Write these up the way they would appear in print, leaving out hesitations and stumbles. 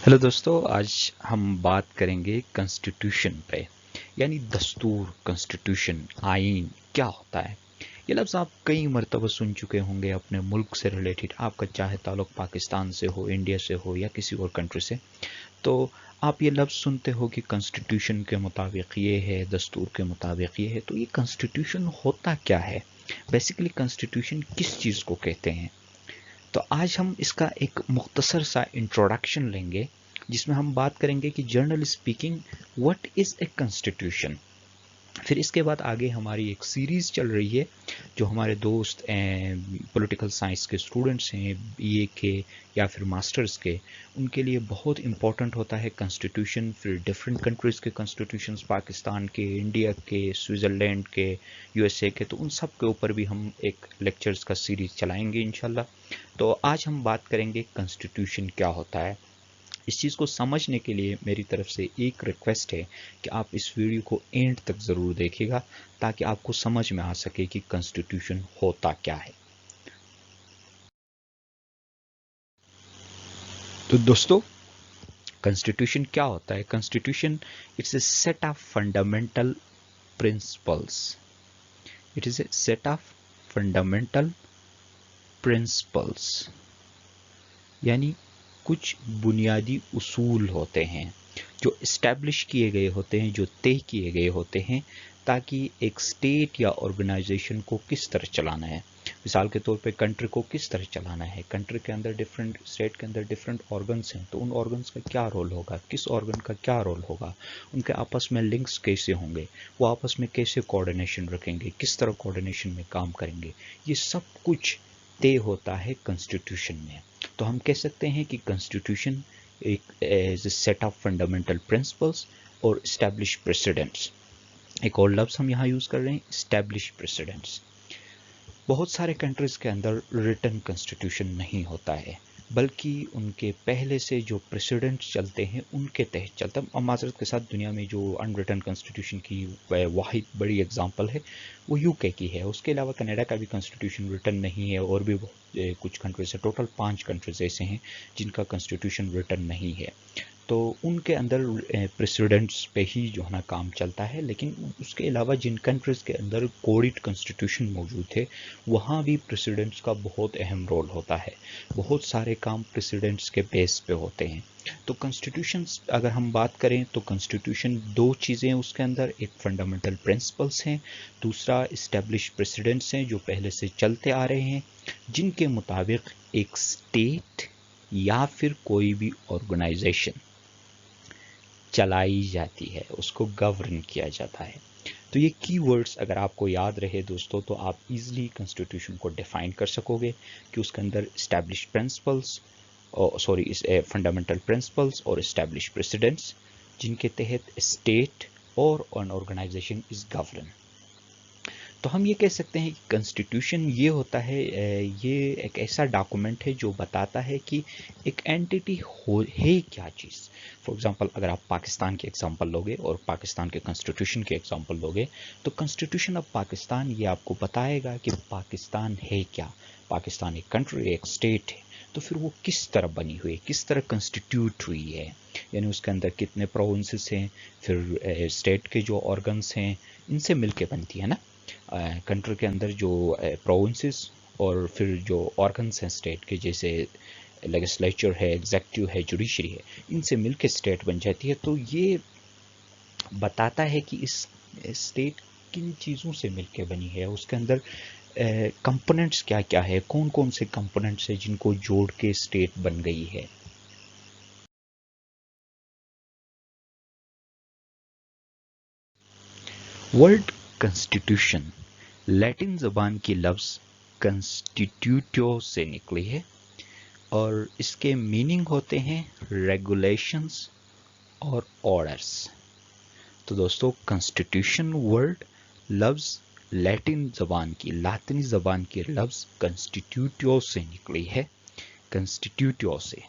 Hello दोस्तों, आज हम बात करेंगे कॉन्स्टिट्यूशन पे। यानी दस्तूर, कॉन्स्टिट्यूशन, आइन क्या होता है। ये लफ्ज़ आप कई मरतबा सुन चुके होंगे अपने मुल्क से रिलेटेड। आपका चाहे ताल्लुक पाकिस्तान से हो, इंडिया से हो या किसी और कंट्री से, तो आप ये लफ्ज़ सुनते हो कि कॉन्स्टिट्यूशन के मुताबिक ये है, दस्तूर के मुताबिक ये है। तो ये कॉन्स्टिट्यूशन होता क्या है? बेसिकली कॉन्स्टिट्यूशन किस चीज़ को कहते हैं? तो आज हम इसका एक मुख्तसर सा इंट्रोडक्शन लेंगे, जिसमें हम बात करेंगे कि generally speaking what is a constitution. फिर इसके बाद आगे हमारी एक सीरीज़ चल रही है जो हमारे दोस्त पॉलिटिकल साइंस के स्टूडेंट्स हैं, बीए के या फिर मास्टर्स के, उनके लिए बहुत इंपॉर्टेंट होता है कॉन्स्टिट्यूशन। फिर डिफरेंट कंट्रीज़ के कॉन्स्टिट्यूशंस, पाकिस्तान के, इंडिया के, स्विट्ज़रलैंड के, यूएसए के, तो उन सब के ऊपर भी हम एक लेक्चर्स का सीरीज़ चलाएंगे इंशाल्लाह। तो आज हम बात करेंगे कॉन्स्टिट्यूशन क्या होता है। इस चीज़ को समझने के लिए मेरी तरफ से एक रिक्वेस्ट है कि आप इस वीडियो को एंड तक ज़रूर देखिएगा, ताकि आपको समझ में आ सके कि कॉन्स्टिट्यूशन होता क्या है। तो दोस्तों, कॉन्स्टिट्यूशन क्या होता है? Constitution it's a set of fundamental principles. It is a set of fundamental principles, यानी कुछ बुनियादी उसूल होते हैं जो इस्टेब्लिश किए गए होते हैं, जो तय किए गए होते हैं, ताकि एक स्टेट या ऑर्गेनाइजेशन को किस तरह चलाना है। मिसाल के तौर पे कंट्री को किस तरह चलाना है। कंट्री के अंदर डिफरेंट, स्टेट के अंदर डिफरेंट ऑर्गन्स हैं, तो उन ऑर्गन्स का क्या रोल होगा, किस ऑर्गन का क्या रोल होगा, उनके आपस में लिंक्स कैसे होंगे, वो आपस में कैसे कोऑर्डिनेशन रखेंगे, किस तरह कोऑर्डिनेशन में काम करेंगे, ये सब कुछ तय होता है कॉन्स्टिट्यूशन में। तो हम कह सकते हैं कि कॉन्स्टिट्यूशन एक as a set of fundamental principles और एस्टैब्लिश प्रेसिडेंट्स। एक और लफ्ज़ हम यहाँ यूज़ कर रहे हैं, एस्टैब्लिश प्रेसिडेंट्स। बहुत सारे कंट्रीज़ के अंदर रिटन कॉन्स्टिट्यूशन नहीं होता है, बल्कि उनके पहले से जो प्रेसिडेंट्स चलते हैं उनके तहत चलता है। अब माज़रत के साथ दुनिया में जो अनरिटन कॉन्स्टिट्यूशन की वाहिद बड़ी एग्जांपल है वो यूके की है। उसके अलावा कनाडा का भी कॉन्स्टिट्यूशन रिटन नहीं है, और भी कुछ कंट्रीज है, टोटल 5 कंट्रीज ऐसे हैं जिनका कॉन्स्टिट्यूशन रिटन नहीं है। तो उनके अंदर प्रेसिडेंट्स पे ही जो है ना काम चलता है। लेकिन उसके अलावा जिन कंट्रीज़ के अंदर कोडिट कॉन्स्टिट्यूशन मौजूद है, वहाँ भी प्रेसिडेंट्स का बहुत अहम रोल होता है। बहुत सारे काम प्रेसिडेंट्स के बेस पे होते हैं। तो कॉन्स्टिट्यूशन अगर हम बात करें तो कॉन्स्टिट्यूशन दो चीज़ें हैं उसके अंदर, एक फंडामेंटल प्रिंसिपल्स हैं, दूसरा इस्टेब्लिश प्रेसिडेंट्स हैं जो पहले से चलते आ रहे हैं, जिनके मुताबिक एक स्टेट या फिर कोई भी ऑर्गेनाइजेशन चलाई जाती है, उसको गवर्न किया जाता है। तो ये कीवर्ड्स अगर आपको याद रहे दोस्तों, तो आप इजीली कॉन्स्टिट्यूशन को डिफाइन कर सकोगे कि उसके अंदर establish principles, sorry fundamental principles और एस्टैब्लिश प्रेसिडेंट्स, जिनके तहत स्टेट और एन ऑर्गेनाइजेशन इज गवर्न। तो हम ये कह सकते हैं कि कॉन्स्टिट्यूशन ये होता है, ये एक ऐसा डॉक्यूमेंट है जो बताता है कि एक एंटिटी हो है क्या चीज़। फॉर एग्जांपल, अगर आप पाकिस्तान के एग्जांपल लोगे और पाकिस्तान के कॉन्स्टिट्यूशन के एग्जांपल लोगे, तो कॉन्स्टिट्यूशन ऑफ पाकिस्तान ये आपको बताएगा कि पाकिस्तान है क्या। पाकिस्तान एक कंट्री, एक स्टेट है, तो फिर वो किस तरह बनी हुई है, किस तरह कॉन्स्टिट्यूट हुई है, यानी उसके अंदर कितने प्रोविंसेस हैं, फिर स्टेट के जो ऑर्गन्स हैं, इनसे मिलके बनती है ना। कंट्री के अंदर जो प्रोविंसेस और फिर जो ऑर्गन्स हैं स्टेट के, जैसे लेजिस्लेचर है, एग्जेक्टिव है, जुडिशरी है, इनसे मिलके स्टेट बन जाती है। तो ये बताता है कि इस स्टेट किन चीज़ों से मिलके बनी है, उसके अंदर कंपोनेंट्स क्या क्या है, कौन कौन से कंपोनेंट्स हैं जिनको जोड़ के स्टेट बन गई है। वर्ड कॉन्स्टिट्यूशन लैटिन ज़बान की लफ्ज़ कंस्टिट्यूटो से निकली है, और इसके मीनिंग होते हैं रेगुलेशंस और ऑर्डर्स। तो दोस्तों, कॉन्स्टिट्यूशन वर्ड लफ्ज़ लातिनी ज़बान की लफ्ज़ कंस्टिट्यूटो से निकली है, कंस्टिट्यूटो से।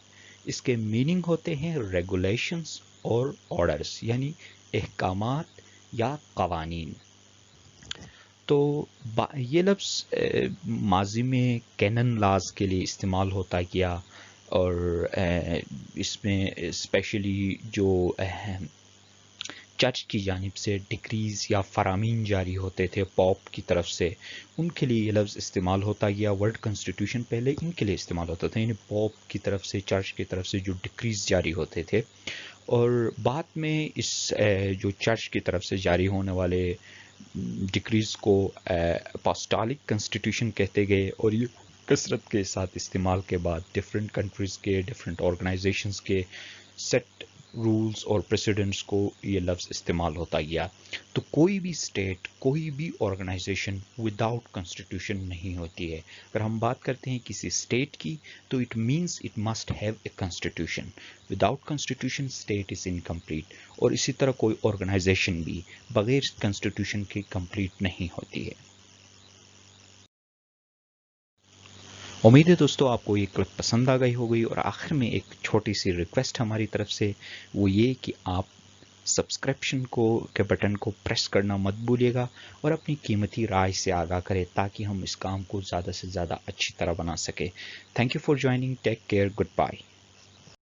इसके मीनिंग होते हैं रेगुलेशंस और ऑर्डर्स, यानी अहकामात या कवानीन। तो ये लफ्ज़ माजी में कैनन लाज के लिए इस्तेमाल होता गया, اور اس میں اسپیشلی جو چرچ کی جانب سے ڈکریز یا فرامین جاری ہوتے تھے پاپ کی طرف سے، ان کے لیے یہ لفظ استعمال ہوتا گیا. ورلڈ کنسٹیٹیوشن پہلے ان کے لیے استعمال ہوتا تھا، یعنی پاپ کی طرف سے، چرچ کی طرف سے جو ڈکریز جاری ہوتے تھے. اور بعد میں اس جو چرچ کی طرف سے جاری ہونے والے ڈکریز کو اپاسٹولک کنسٹیٹیوشن کہتے گئے، اور یہ کثرت کے ساتھ استعمال کے بعد ڈفرینٹ کنٹریز کے، ڈفرینٹ آرگنائزیشنز کے سیٹ رولز اور پریسیڈنٹس کو یہ لفظ استعمال ہوتا گیا. تو کوئی بھی اسٹیٹ، کوئی بھی آرگنائزیشن وداؤٹ کنسٹیٹیوشن نہیں ہوتی ہے. اگر ہم بات کرتے ہیں کسی اسٹیٹ کی تو it means it must have a constitution. Without constitution state is incomplete. اور اسی طرح کوئی آرگنائزیشن بھی بغیر کنسٹیٹیوشن کے کمپلیٹ نہیں ہوتی ہے. امید ہے دوستو آپ کو یہ کلپ پسند آ گئی ہوگی. اور آخر میں ایک چھوٹی سی ریکویسٹ ہماری طرف سے، وہ یہ کہ آپ سبسکرپشن کے بٹن کو پریس کرنا مت بھولیے گا، اور اپنی قیمتی رائے سے آگاہ کریں تاکہ ہم اس کام کو زیادہ سے زیادہ اچھی طرح بنا سکیں. Thank you for joining. Take care. Good bye.